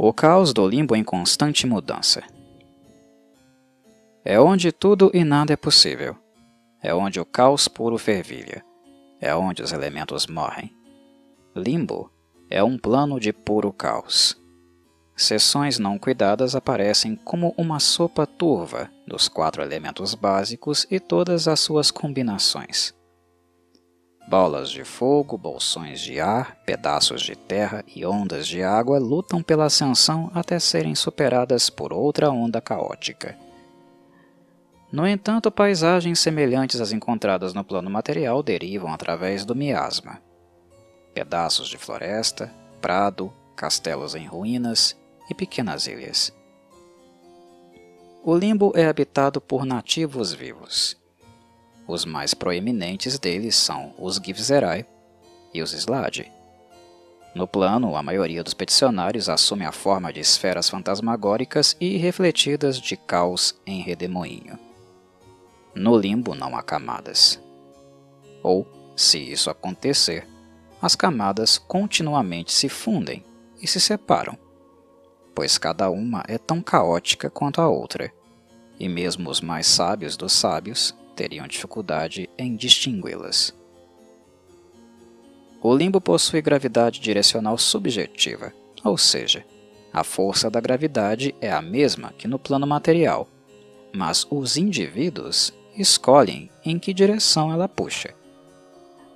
O caos do limbo em constante mudança. É onde tudo e nada é possível. É onde o caos puro fervilha. É onde os elementos morrem. Limbo é um plano de puro caos. Seções não cuidadas aparecem como uma sopa turva dos 4 elementos básicos e todas as suas combinações. Bolas de fogo, bolsões de ar, pedaços de terra e ondas de água lutam pela ascensão até serem superadas por outra onda caótica. No entanto, paisagens semelhantes às encontradas no plano material derivam através do miasma. Pedaços de floresta, prado, castelos em ruínas e pequenas ilhas. O limbo é habitado por nativos vivos. Os mais proeminentes deles são os Githzerai e os Slade. No plano, a maioria dos peticionários assume a forma de esferas fantasmagóricas e refletidas de caos em redemoinho. No limbo não há camadas. Ou, se isso acontecer, as camadas continuamente se fundem e se separam, pois cada uma é tão caótica quanto a outra, e mesmo os mais sábios dos sábios teriam dificuldade em distingui-las. O limbo possui gravidade direcional subjetiva, ou seja, a força da gravidade é a mesma que no plano material, mas os indivíduos escolhem em que direção ela puxa.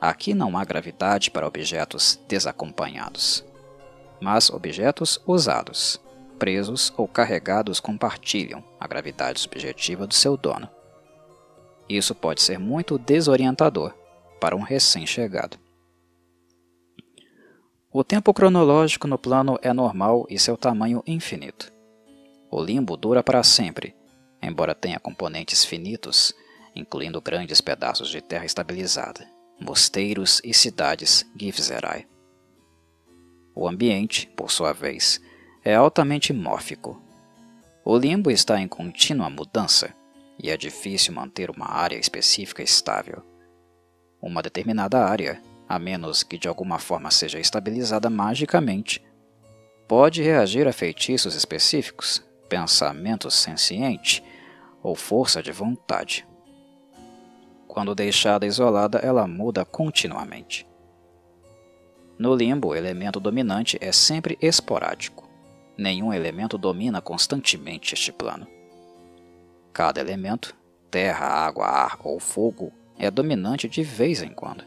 Aqui não há gravidade para objetos desacompanhados, mas objetos usados, presos ou carregados compartilham a gravidade subjetiva do seu dono. Isso pode ser muito desorientador para um recém-chegado. O tempo cronológico no plano é normal e seu tamanho infinito. O limbo dura para sempre, embora tenha componentes finitos, incluindo grandes pedaços de terra estabilizada, mosteiros e cidades Githzerai. O ambiente, por sua vez, é altamente mórfico. O limbo está em contínua mudança, e é difícil manter uma área específica estável. Uma determinada área, a menos que de alguma forma seja estabilizada magicamente, pode reagir a feitiços específicos, pensamento senciente ou força de vontade. Quando deixada isolada, ela muda continuamente. No limbo, o elemento dominante é sempre esporádico. Nenhum elemento domina constantemente este plano. Cada elemento, terra, água, ar ou fogo, é dominante de vez em quando.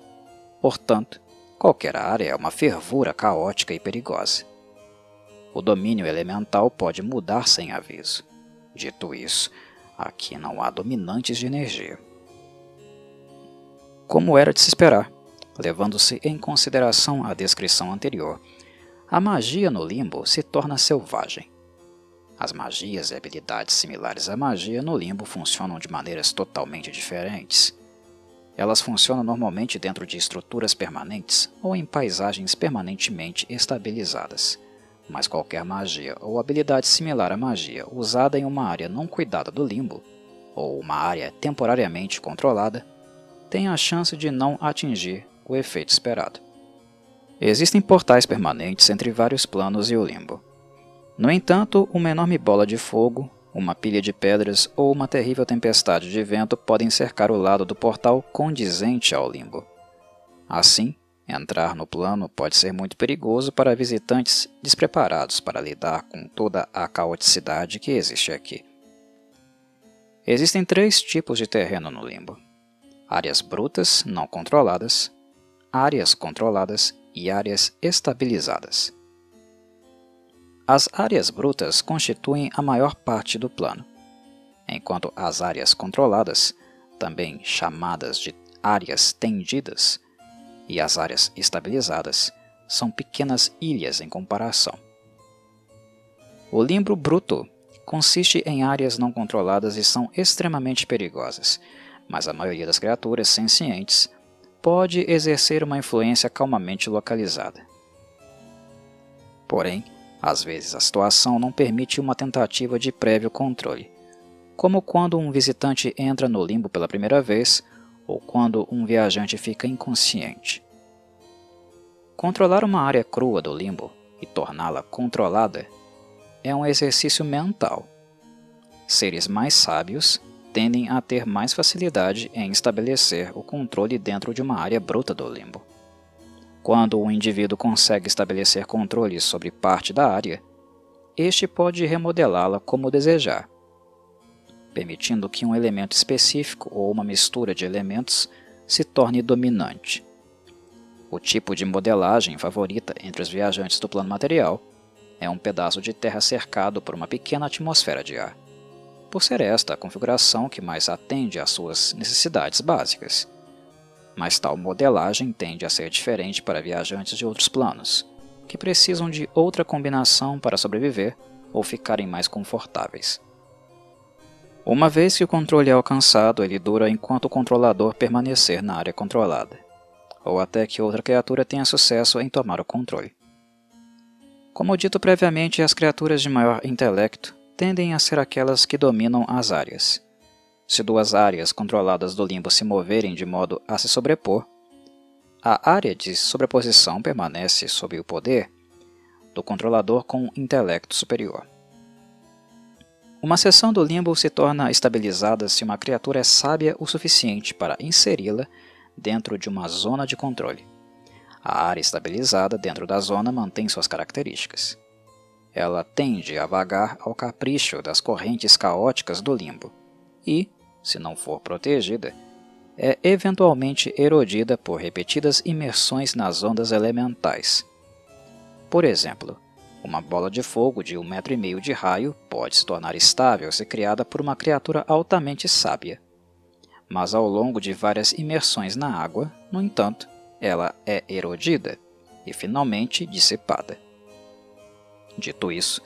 Portanto, qualquer área é uma fervura caótica e perigosa. O domínio elemental pode mudar sem aviso. Dito isso, aqui não há dominantes de energia. Como era de se esperar, levando-se em consideração a descrição anterior, a magia no limbo se torna selvagem. As magias e habilidades similares à magia no limbo funcionam de maneiras totalmente diferentes. Elas funcionam normalmente dentro de estruturas permanentes ou em paisagens permanentemente estabilizadas, mas qualquer magia ou habilidade similar à magia usada em uma área não cuidada do limbo, ou uma área temporariamente controlada, tem a chance de não atingir o efeito esperado. Existem portais permanentes entre vários planos e o limbo. No entanto, uma enorme bola de fogo, uma pilha de pedras ou uma terrível tempestade de vento podem cercar o lado do portal condizente ao limbo. Assim, entrar no plano pode ser muito perigoso para visitantes despreparados para lidar com toda a caoticidade que existe aqui. Existem 3 tipos de terreno no limbo: áreas brutas não controladas, áreas controladas e áreas estabilizadas. As áreas brutas constituem a maior parte do plano, enquanto as áreas controladas, também chamadas de áreas tendidas, e as áreas estabilizadas são pequenas ilhas em comparação. O limbo bruto consiste em áreas não controladas e são extremamente perigosas, mas a maioria das criaturas sencientes pode exercer uma influência calmamente localizada. Porém, às vezes a situação não permite uma tentativa de prévio controle, como quando um visitante entra no limbo pela primeira vez ou quando um viajante fica inconsciente. Controlar uma área crua do limbo e torná-la controlada é um exercício mental. Seres mais sábios tendem a ter mais facilidade em estabelecer o controle dentro de uma área bruta do limbo. Quando um indivíduo consegue estabelecer controle sobre parte da área, este pode remodelá-la como desejar, permitindo que um elemento específico ou uma mistura de elementos se torne dominante. O tipo de modelagem favorita entre os viajantes do plano material é um pedaço de terra cercado por uma pequena atmosfera de ar, por ser esta a configuração que mais atende às suas necessidades básicas. Mas tal modelagem tende a ser diferente para viajantes de outros planos, que precisam de outra combinação para sobreviver ou ficarem mais confortáveis. Uma vez que o controle é alcançado, ele dura enquanto o controlador permanecer na área controlada, ou até que outra criatura tenha sucesso em tomar o controle. Como dito previamente, as criaturas de maior intelecto tendem a ser aquelas que dominam as áreas. Se duas áreas controladas do limbo se moverem de modo a se sobrepor, a área de sobreposição permanece sob o poder do controlador com intelecto superior. Uma seção do limbo se torna estabilizada se uma criatura é sábia o suficiente para inseri-la dentro de uma zona de controle. A área estabilizada dentro da zona mantém suas características. Ela tende a vagar ao capricho das correntes caóticas do limbo e, se não for protegida, é eventualmente erodida por repetidas imersões nas ondas elementais. Por exemplo, uma bola de fogo de 1,5 metro de raio pode se tornar estável se criada por uma criatura altamente sábia. Mas ao longo de várias imersões na água, no entanto, ela é erodida e finalmente dissipada. Dito isso,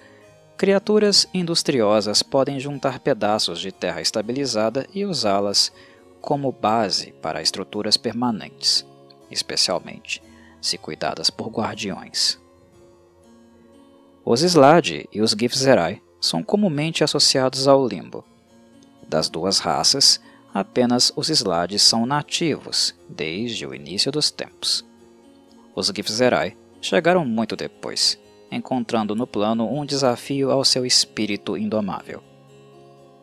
criaturas industriosas podem juntar pedaços de terra estabilizada e usá-las como base para estruturas permanentes, especialmente se cuidadas por guardiões. Os Slade e os Githzerai são comumente associados ao limbo. Das duas raças, apenas os Slade são nativos desde o início dos tempos. Os Githzerai chegaram muito depois, encontrando no plano um desafio ao seu espírito indomável.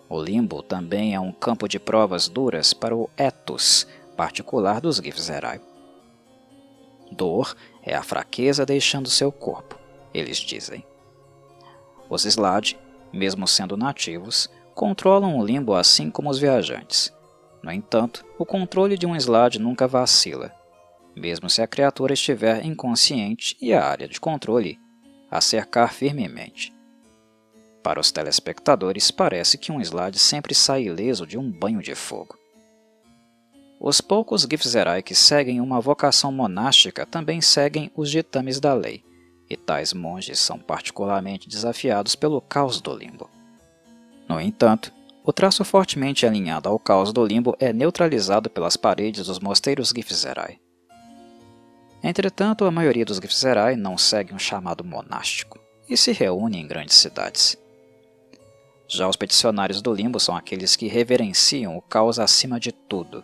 O limbo também é um campo de provas duras para o ethos particular dos Githzerai. Dor é a fraqueza deixando seu corpo, eles dizem. Os Slade, mesmo sendo nativos, controlam o limbo assim como os viajantes. No entanto, o controle de um Slade nunca vacila, mesmo se a criatura estiver inconsciente e a área de controle a cercar firmemente. Para os telespectadores, parece que um Slade sempre sai ileso de um banho de fogo. Os poucos Githzerai que seguem uma vocação monástica também seguem os ditames da lei, e tais monges são particularmente desafiados pelo caos do limbo. No entanto, o traço fortemente alinhado ao caos do limbo é neutralizado pelas paredes dos mosteiros Githzerai. Entretanto, a maioria dos Githzerai não segue um chamado monástico e se reúne em grandes cidades. Já os peticionários do limbo são aqueles que reverenciam o caos acima de tudo.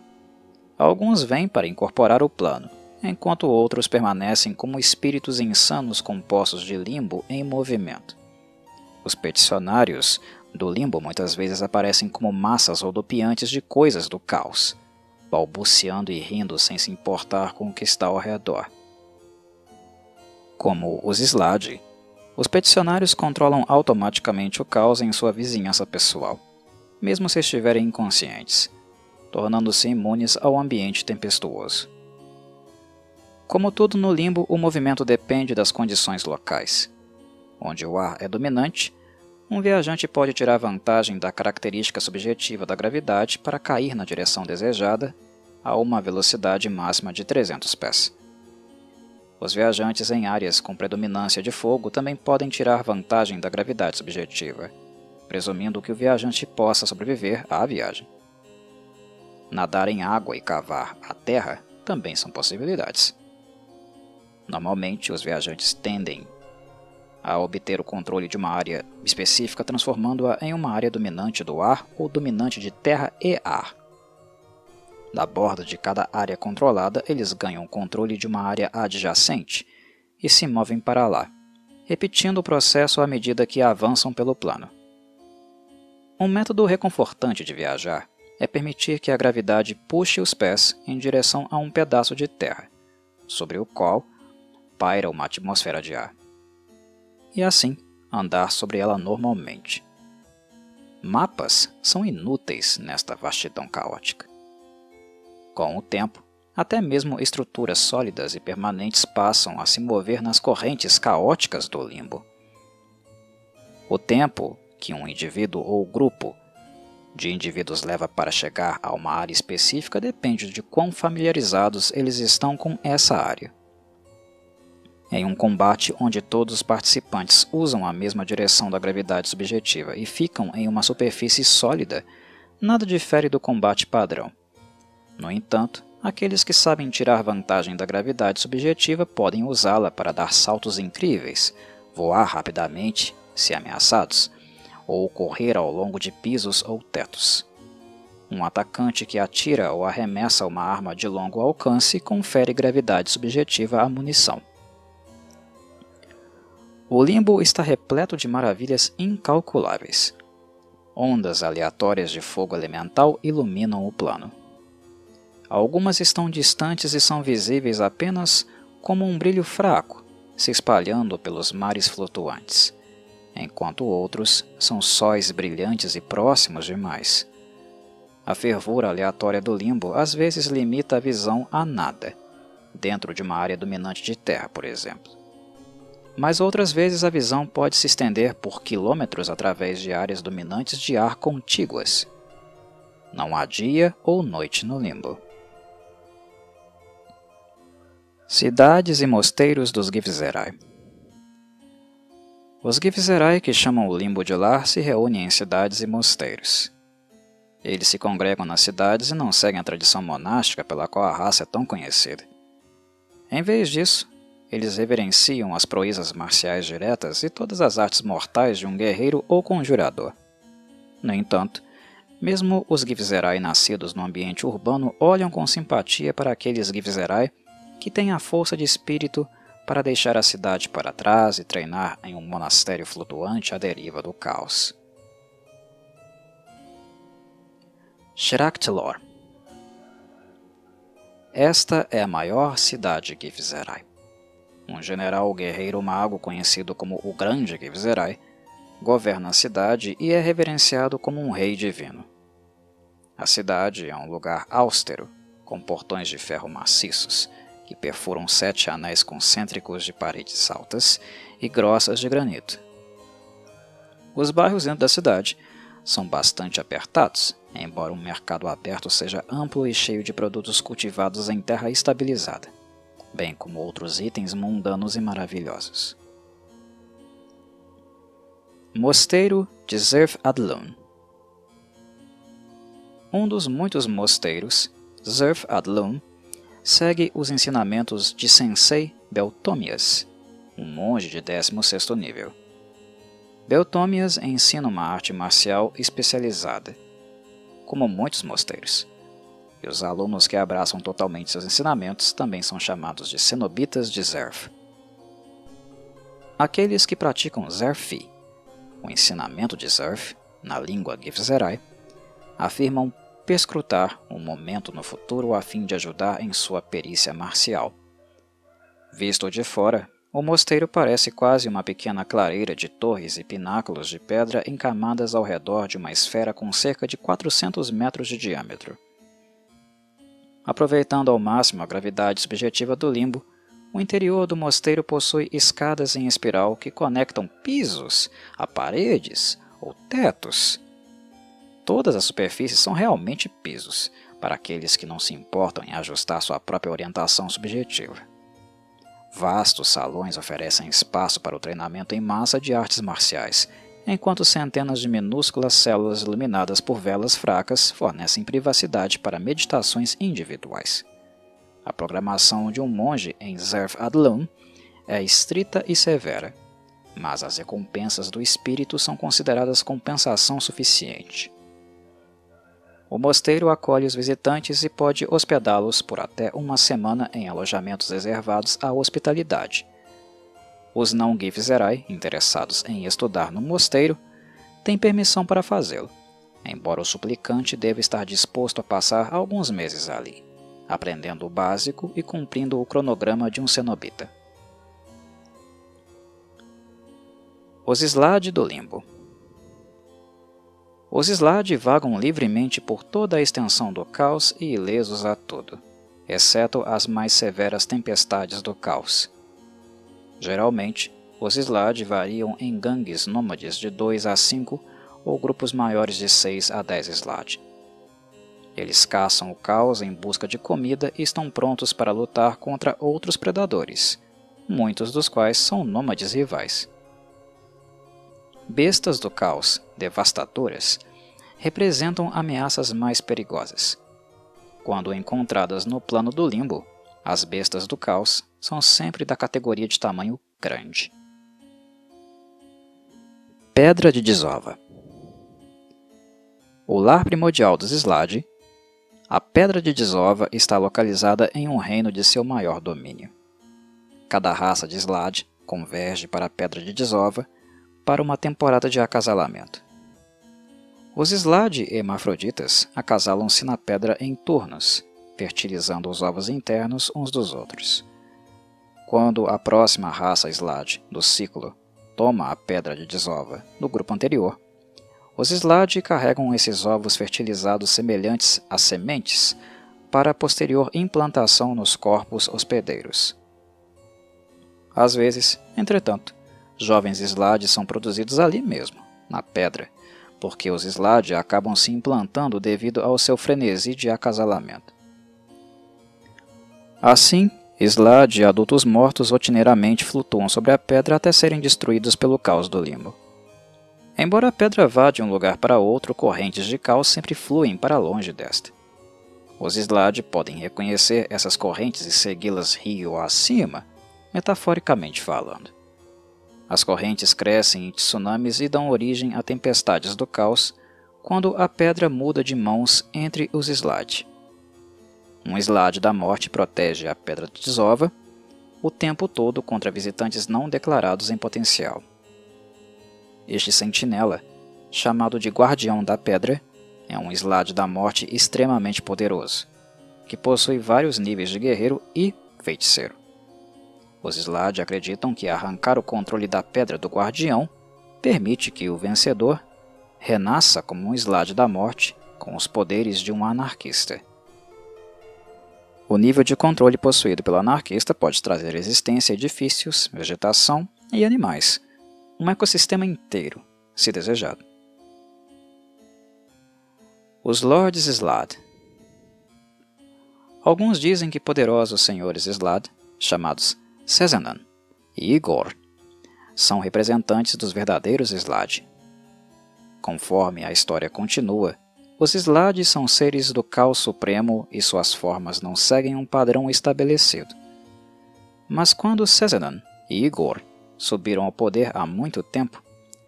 Alguns vêm para incorporar o plano, enquanto outros permanecem como espíritos insanos compostos de limbo em movimento. Os peticionários do limbo muitas vezes aparecem como massas rodopiantes de coisas do caos, balbuciando e rindo sem se importar com o que está ao redor. Como os Slade, os peticionários controlam automaticamente o caos em sua vizinhança pessoal, mesmo se estiverem inconscientes, tornando-se imunes ao ambiente tempestuoso. Como tudo no limbo, o movimento depende das condições locais. Onde o ar é dominante, um viajante pode tirar vantagem da característica subjetiva da gravidade para cair na direção desejada a uma velocidade máxima de 300 pés. Os viajantes em áreas com predominância de fogo também podem tirar vantagem da gravidade subjetiva, presumindo que o viajante possa sobreviver à viagem. Nadar em água e cavar a terra também são possibilidades. Normalmente, os viajantes tendem a obter o controle de uma área específica, transformando-a em uma área dominante do ar ou dominante de terra e ar. Da borda de cada área controlada, eles ganham o controle de uma área adjacente e se movem para lá, repetindo o processo à medida que avançam pelo plano. Um método reconfortante de viajar é permitir que a gravidade puxe os pés em direção a um pedaço de terra, sobre o qual paira uma atmosfera de ar, e assim andar sobre ela normalmente. Mapas são inúteis nesta vastidão caótica. Com o tempo, até mesmo estruturas sólidas e permanentes passam a se mover nas correntes caóticas do limbo. O tempo que um indivíduo ou grupo de indivíduos leva para chegar a uma área específica depende de quão familiarizados eles estão com essa área. Em um combate onde todos os participantes usam a mesma direção da gravidade subjetiva e ficam em uma superfície sólida, nada difere do combate padrão. No entanto, aqueles que sabem tirar vantagem da gravidade subjetiva podem usá-la para dar saltos incríveis, voar rapidamente, se ameaçados, ou correr ao longo de pisos ou tetos. Um atacante que atira ou arremessa uma arma de longo alcance confere gravidade subjetiva à munição. O limbo está repleto de maravilhas incalculáveis. Ondas aleatórias de fogo elemental iluminam o plano. Algumas estão distantes e são visíveis apenas como um brilho fraco, se espalhando pelos mares flutuantes, enquanto outros são sóis brilhantes e próximos demais. A fervura aleatória do limbo às vezes limita a visão a nada, dentro de uma área dominante de terra, por exemplo. Mas outras vezes a visão pode se estender por quilômetros através de áreas dominantes de ar contíguas. Não há dia ou noite no limbo. Cidades e mosteiros dos Githzerai. Os Githzerai, que chamam o limbo de lar, se reúnem em cidades e mosteiros. Eles se congregam nas cidades e não seguem a tradição monástica pela qual a raça é tão conhecida. Em vez disso, eles reverenciam as proezas marciais diretas e todas as artes mortais de um guerreiro ou conjurador. No entanto, mesmo os Githzerai nascidos no ambiente urbano olham com simpatia para aqueles Githzerai que têm a força de espírito para deixar a cidade para trás e treinar em um monastério flutuante à deriva do caos. Shraktilor. Esta é a maior cidade Githzerai. Um general guerreiro mago conhecido como o Grande Githzerai governa a cidade e é reverenciado como um rei divino. A cidade é um lugar austero, com portões de ferro maciços, que perfuram 7 anéis concêntricos de paredes altas e grossas de granito. Os bairros dentro da cidade são bastante apertados, embora um mercado aberto seja amplo e cheio de produtos cultivados em terra estabilizada, bem como outros itens mundanos e maravilhosos. Mosteiro de Zerf Adlon. Um dos muitos mosteiros, Zerf Adlon, segue os ensinamentos de Sensei Beltomias, um monge de 16º nível. Beltomias ensina uma arte marcial especializada, como muitos mosteiros, e os alunos que abraçam totalmente seus ensinamentos também são chamados de cenobitas de Zerf. Aqueles que praticam Zerfi, o ensinamento de Zerf, na língua Githzerai, afirmam perscrutar um momento no futuro a fim de ajudar em sua perícia marcial. Visto de fora, o mosteiro parece quase uma pequena clareira de torres e pináculos de pedra encamadas ao redor de uma esfera com cerca de 400 metros de diâmetro. Aproveitando ao máximo a gravidade subjetiva do limbo, o interior do mosteiro possui escadas em espiral que conectam pisos a paredes ou tetos. Todas as superfícies são realmente pisos, para aqueles que não se importam em ajustar sua própria orientação subjetiva. Vastos salões oferecem espaço para o treinamento em massa de artes marciais, enquanto centenas de minúsculas células iluminadas por velas fracas fornecem privacidade para meditações individuais. A programação de um monge em Zerf Adlon é estrita e severa, mas as recompensas do espírito são consideradas compensação suficiente. O mosteiro acolhe os visitantes e pode hospedá-los por até uma semana em alojamentos reservados à hospitalidade. Os não Githzerai, interessados em estudar no mosteiro, têm permissão para fazê-lo, embora o suplicante deva estar disposto a passar alguns meses ali, aprendendo o básico e cumprindo o cronograma de um cenobita. Os Slade do Limbo. Os Slade vagam livremente por toda a extensão do caos e ilesos a tudo, exceto as mais severas tempestades do caos. Geralmente, os Slade variam em gangues nômades de 2 a 5 ou grupos maiores de 6 a 10 Slade. Eles caçam o caos em busca de comida e estão prontos para lutar contra outros predadores, muitos dos quais são nômades rivais. Bestas do caos, devastadoras, representam ameaças mais perigosas. Quando encontradas no plano do limbo, as bestas do caos são sempre da categoria de tamanho grande. Pedra de Desova. O lar primordial dos Slade, a Pedra de Desova está localizada em um reino de seu maior domínio. Cada raça de Slade converge para a Pedra de Desova para uma temporada de acasalamento. Os Slade hermafroditas acasalam-se na pedra em turnos, fertilizando os ovos internos uns dos outros. Quando a próxima raça Slade do ciclo toma a Pedra de Desova do grupo anterior, os Slade carregam esses ovos fertilizados semelhantes a sementes para a posterior implantação nos corpos hospedeiros. Às vezes, entretanto, jovens Slade são produzidos ali mesmo, na pedra, porque os Slade acabam se implantando devido ao seu frenesi de acasalamento. Assim, Slade e adultos mortos rotineiramente flutuam sobre a pedra até serem destruídos pelo caos do limbo. Embora a pedra vá de um lugar para outro, correntes de caos sempre fluem para longe desta. Os Slade podem reconhecer essas correntes e segui-las rio acima, metaforicamente falando. As correntes crescem em tsunamis e dão origem a tempestades do caos quando a pedra muda de mãos entre os Slade. Um Slade da morte protege a Pedra de Desova o tempo todo contra visitantes não declarados em potencial. Este sentinela, chamado de Guardião da Pedra, é um Slade da morte extremamente poderoso, que possui vários níveis de guerreiro e feiticeiro. Os Slade acreditam que arrancar o controle da Pedra do Guardião permite que o vencedor renasça como um Slade da morte com os poderes de um anarquista. O nível de controle possuído pelo anarquista pode trazer existência a edifícios, vegetação e animais, um ecossistema inteiro, se desejado. Os Lords Slade. Alguns dizem que poderosos senhores Slade, chamados Sezanan e Igor, são representantes dos verdadeiros Slade. Conforme a história continua, os Slade são seres do caos supremo e suas formas não seguem um padrão estabelecido. Mas quando Sezanan e Igor subiram ao poder há muito tempo,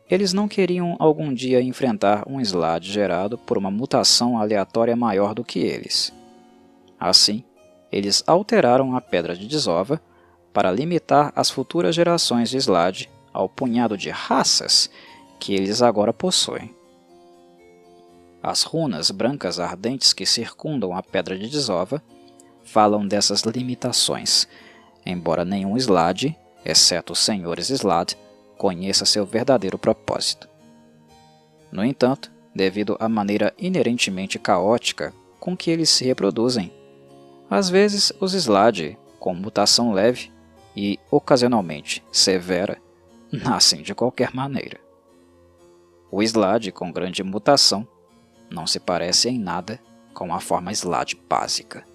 eles não queriam algum dia enfrentar um Slade gerado por uma mutação aleatória maior do que eles. Assim, eles alteraram a Pedra de Desova para limitar as futuras gerações de Slade ao punhado de raças que eles agora possuem. As runas brancas ardentes que circundam a Pedra de Desova falam dessas limitações, embora nenhum Slade, exceto os senhores Slade, conheça seu verdadeiro propósito. No entanto, devido à maneira inerentemente caótica com que eles se reproduzem, às vezes os Slade, com mutação leve e ocasionalmente severa, nascem de qualquer maneira. O Slade com grande mutação não se parece em nada com a forma Slade básica.